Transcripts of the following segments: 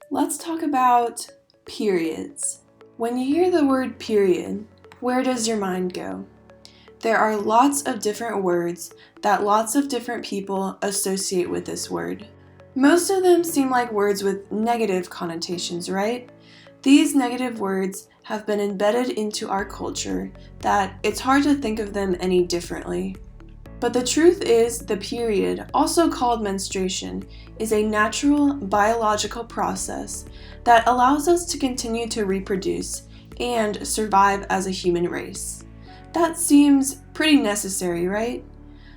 Let's talk about periods. When you hear the word period, where does your mind go? There are lots of different words that lots of different people associate with this word. Most of them seem like words with negative connotations, right? These negative words have been embedded into our culture that it's hard to think of them any differently. But the truth is, the period, also called menstruation, is a natural biological process that allows us to continue to reproduce and survive as a human race. That seems pretty necessary, right?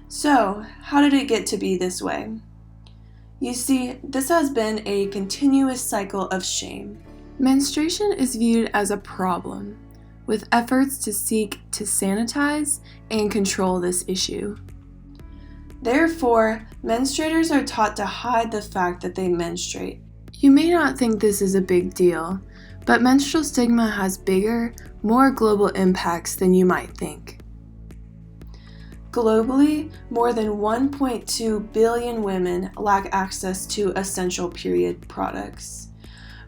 So, how did it get to be this way? You see, this has been a continuous cycle of shame. Menstruation is viewed as a problem, with efforts to seek to sanitize and control this issue. Therefore, menstruators are taught to hide the fact that they menstruate. You may not think this is a big deal, but menstrual stigma has bigger, more global impacts than you might think. Globally, more than 1.2 billion women lack access to essential period products.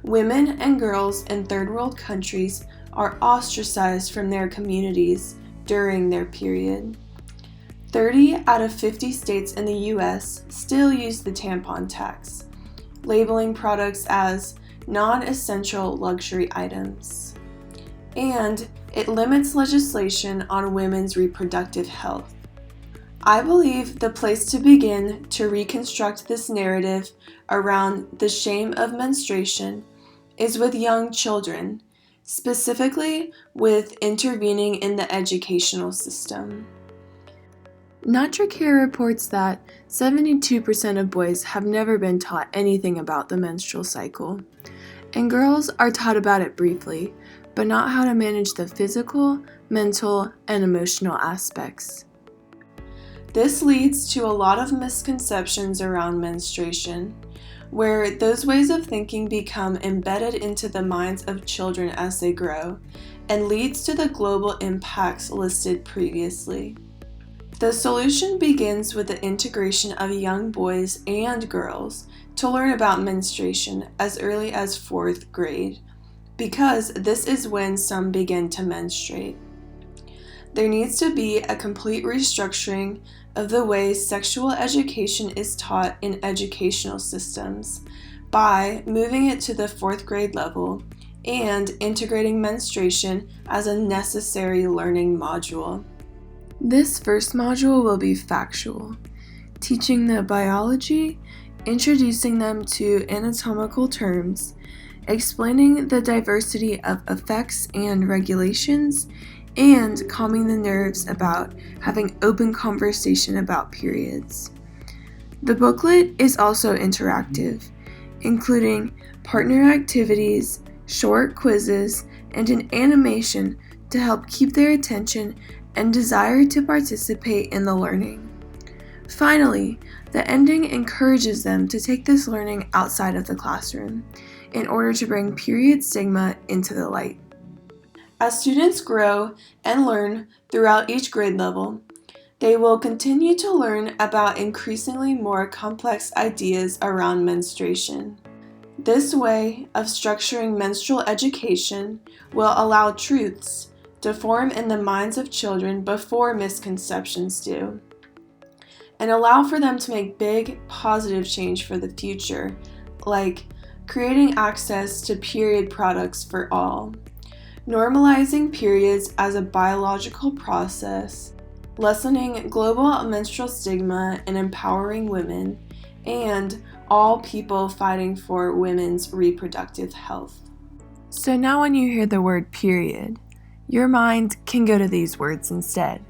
Women and girls in third world countries are ostracized from their communities during their period. 30 out of 50 states in the US still use the tampon tax, labeling products as non-essential luxury items. And it limits legislation on women's reproductive health. I believe the place to begin to reconstruct this narrative around the shame of menstruation is with young children, specifically with intervening in the educational system. NatraCare reports that 72% of boys have never been taught anything about the menstrual cycle, and girls are taught about it briefly, but not how to manage the physical, mental, and emotional aspects. This leads to a lot of misconceptions around menstruation, where those ways of thinking become embedded into the minds of children as they grow, and leads to the global impacts listed previously. The solution begins with the integration of young boys and girls to learn about menstruation as early as 4th grade, because this is when some begin to menstruate. There needs to be a complete restructuring of the way sexual education is taught in educational systems by moving it to the 4th grade level and integrating menstruation as a necessary learning module. This first module will be factual, teaching the biology, introducing them to anatomical terms, explaining the diversity of effects and regulations, and calming the nerves about having open conversation about periods. The booklet is also interactive, including partner activities, short quizzes, and an animation to help keep their attention and desire to participate in the learning. Finally, the ending encourages them to take this learning outside of the classroom in order to bring period stigma into the light. As students grow and learn throughout each grade level, they will continue to learn about increasingly more complex ideas around menstruation. This way of structuring menstrual education will allow truths to form in the minds of children before misconceptions do, and allow for them to make big, positive change for the future, like creating access to period products for all, normalizing periods as a biological process, lessening global menstrual stigma and empowering women, and all people fighting for women's reproductive health. So now when you hear the word period, your mind can go to these words instead.